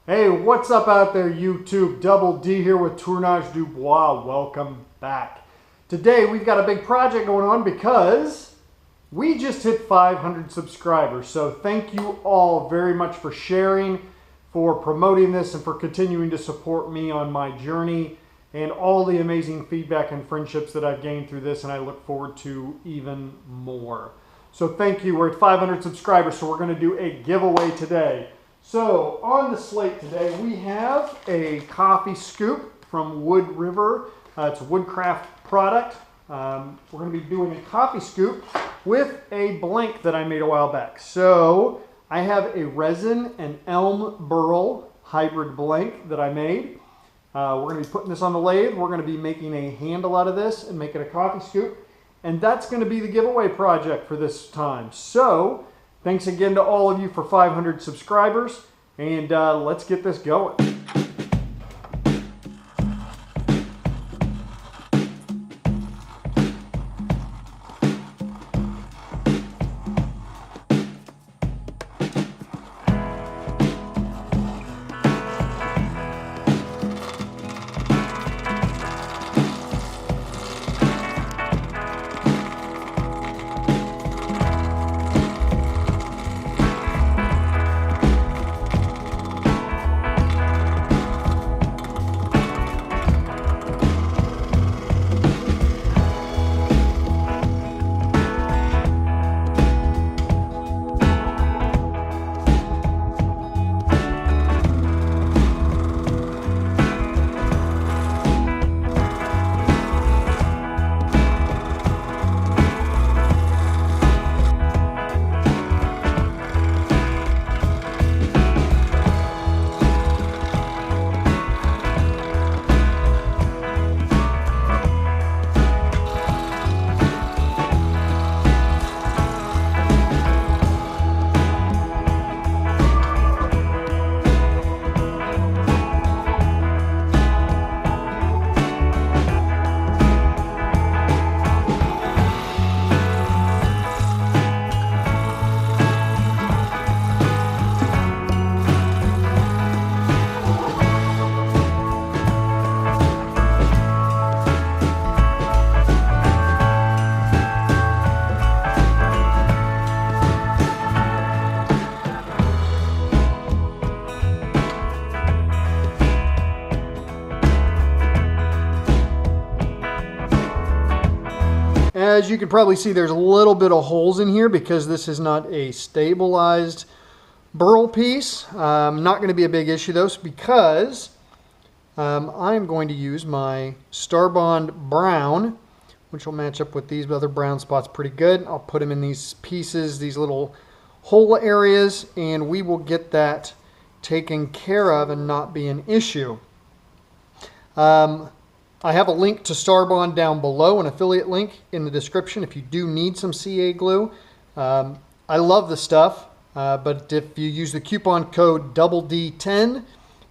Hey, what's up out there, YouTube? Double D here with Tournage du Bois. Welcome back. Today we've got a big project going on because we just hit 500 subscribers. So thank you all very much for sharing, for promoting this, and for continuing to support me on my journey and all the amazing feedback and friendships that I've gained through this, and I look forward to even more. So thank you. We're at 500 subscribers, so we're going to do a giveaway today. So on the slate today, we have a coffee scoop from Wood River. It's a Woodcraft product. We're going to be doing a coffee scoop with a blank that I made a while back. So I have a resin and elm burl hybrid blank that I made. We're going to be putting this on the lathe. We're going to be making a handle out of this and making a coffee scoop. And that's going to be the giveaway project for this time. So thanks again to all of you for 500 subscribers, and let's get this going. As you can probably see, there's a little bit of holes in here because this is not a stabilized burl piece. Not going to be a big issue though, because I'm going to use my Starbond brown, which will match up with these other brown spots pretty good. I'll put them in these pieces, these little hole areas, and we will get that taken care of and not be an issue. I have a link to Starbond down below, an affiliate link in the description if you do need some CA glue. I love the stuff, but if you use the coupon code DD10,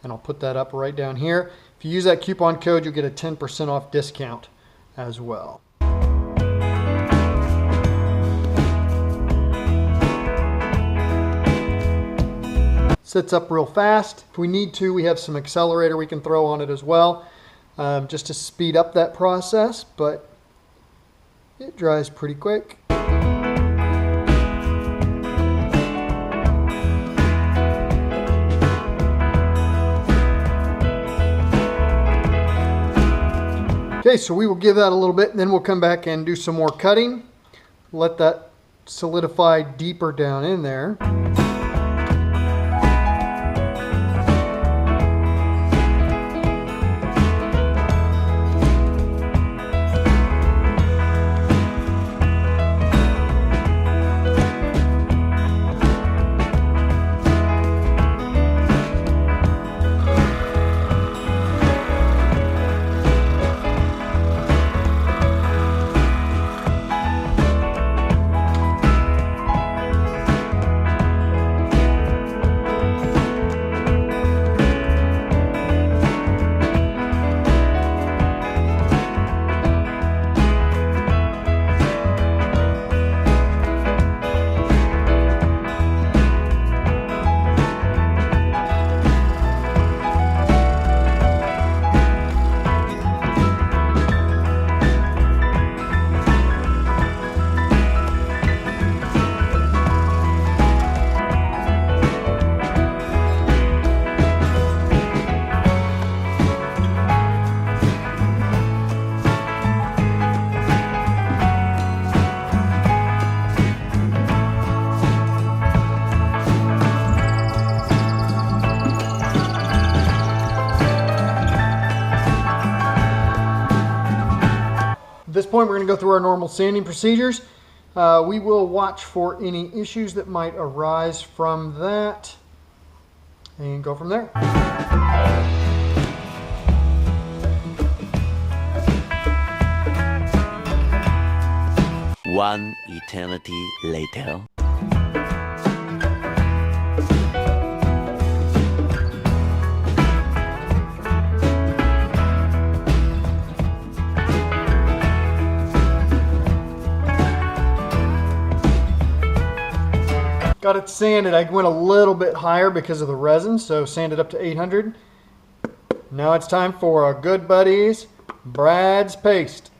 and I'll put that up right down here, if you use that coupon code, you'll get a 10% off discount as well. Sits up real fast. If we need to, we have some accelerator we can throw on it as well. Just to speed up that process, but it dries pretty quick. Okay, so we will give that a little bit, and then we'll come back and do some more cutting. Let that solidify deeper down in there. At this point, we're going to go through our normal sanding procedures. We will watch for any issues that might arise from that and go from there. One eternity later. Got it sanded. I went a little bit higher because of the resin, so sanded up to 800. Now it's time for our good buddies, Brad's paste.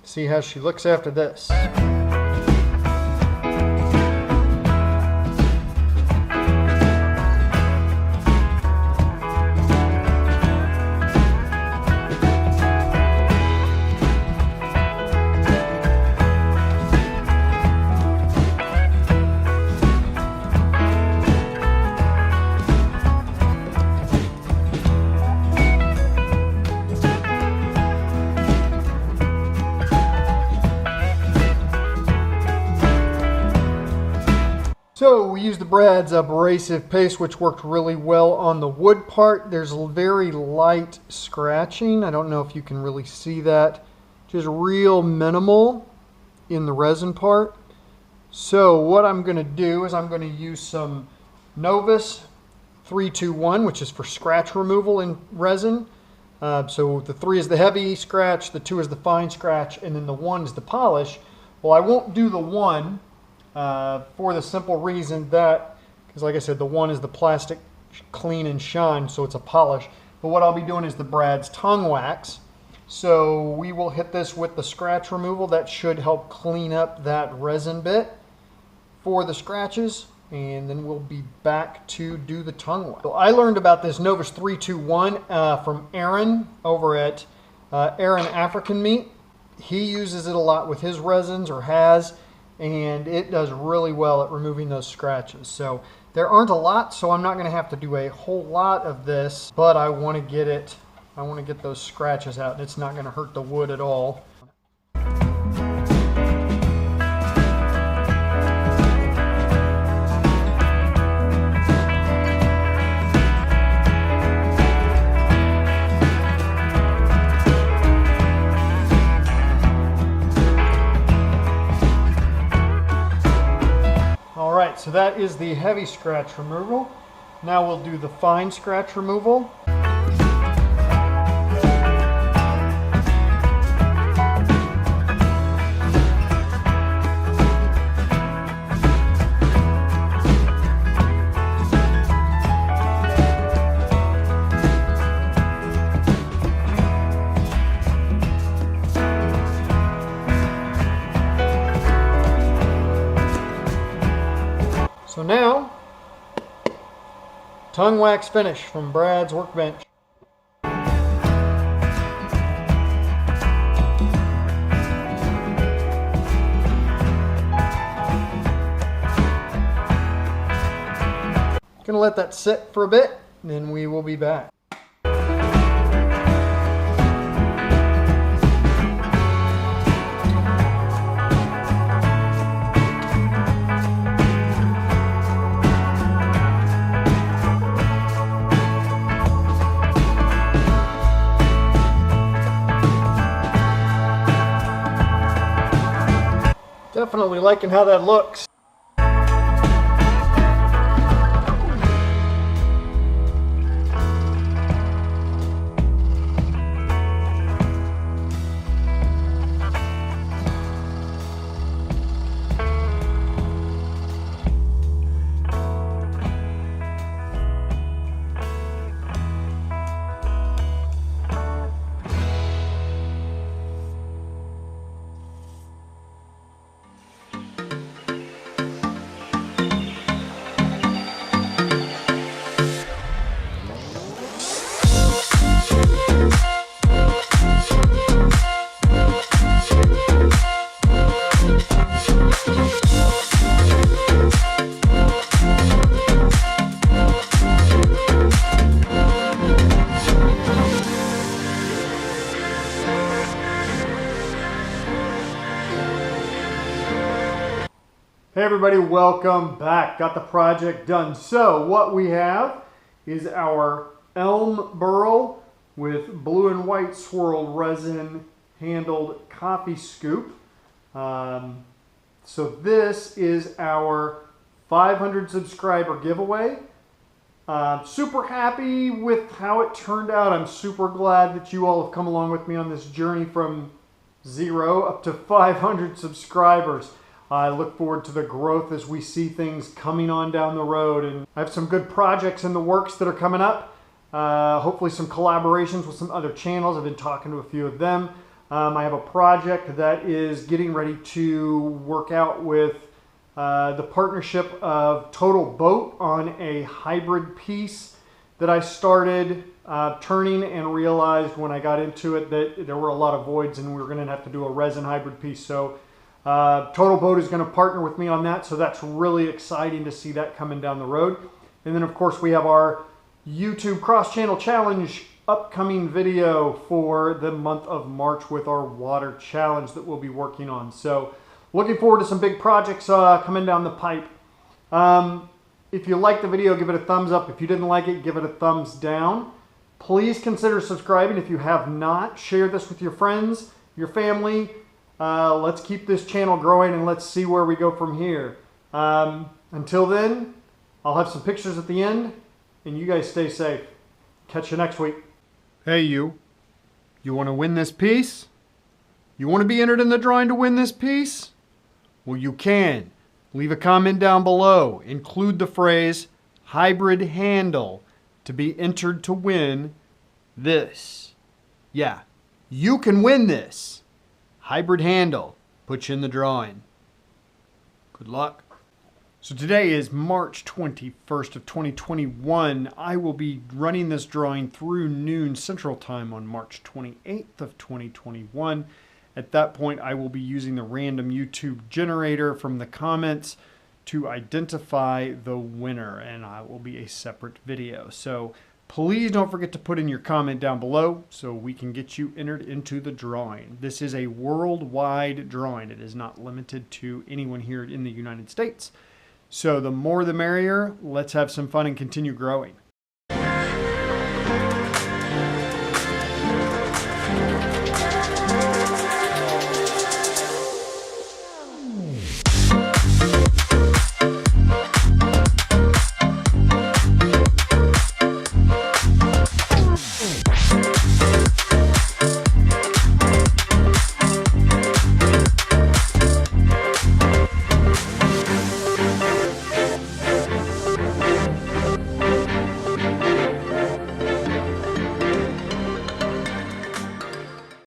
See how she looks after this. So we used the Brad's abrasive paste, which worked really well on the wood part. There's very light scratching. I don't know if you can really see that. Just real minimal in the resin part. So what I'm going to do is I'm going to use some Novus 321, which is for scratch removal in resin. So the 3 is the heavy scratch, the 2 is the fine scratch, and then the 1 is the polish. Well, I won't do the 1. For the simple reason that, because like I said, the 1 is the plastic clean and shine, so it's a polish. But what I'll be doing is the Brad's tongue wax. So we will hit this with the scratch removal. That should help clean up that resin bit for the scratches. And then we'll be back to do the tongue wax. So I learned about this Novus 321 from Aaron over at Aaron African Meat. He uses it a lot with his resins, or has. And it does really well at removing those scratches. So there aren't a lot, so I'm not going to have to do a whole lot of this, but I want to get those scratches out, and it's not going to hurt the wood at all. Alright, so that is the heavy scratch removal. Now we'll do the fine scratch removal. So now, tongue wax finish from Brad's Workbench. Gonna let that sit for a bit, and then we will be back. Definitely liking how that looks. Hey everybody, welcome back. Got the project done. So what we have is our elm burl with blue and white swirled resin handled coffee scoop. So this is our 500 subscriber giveaway. Super happy with how it turned out. I'm super glad that you all have come along with me on this journey from 0 up to 500 subscribers. I look forward to the growth as we see things coming on down the road. And I have some good projects in the works that are coming up. Hopefully some collaborations with some other channels. I've been talking to a few of them. I have a project that is getting ready to work out with the partnership of Total Boat on a hybrid piece that I started turning and realized when I got into it that there were a lot of voids and we were going to have to do a resin hybrid piece. So Total Boat is going to partner with me on that, so that's really exciting to see that coming down the road. And then of course we have our YouTube cross-channel challenge upcoming video for the month of March with our water challenge that we'll be working on. So looking forward to some big projects coming down the pipe. If you liked the video, give it a thumbs up. If you didn't like it, give it a thumbs down. Please consider subscribing if you have not. Share this with your friends, your family. Let's keep this channel growing and let's see where we go from here. Until then, I'll have some pictures at the end and you guys stay safe. Catch you next week. Hey you want to win this piece? You want to be entered in the drawing to win this piece? Well, you can. Leave a comment down below. Include the phrase hybrid handle to be entered to win this. Yeah, you can win this. Hybrid handle, put you in the drawing. Good luck. So today is March 21st of 2021. I will be running this drawing through noon Central Time on March 28th of 2021. At that point, I will be using the random YouTube generator from the comments to identify the winner, and it will be a separate video. So please don't forget to put in your comment down below so we can get you entered into the drawing. This is a worldwide drawing. It is not limited to anyone here in the United States. So the more the merrier. Let's have some fun and continue growing.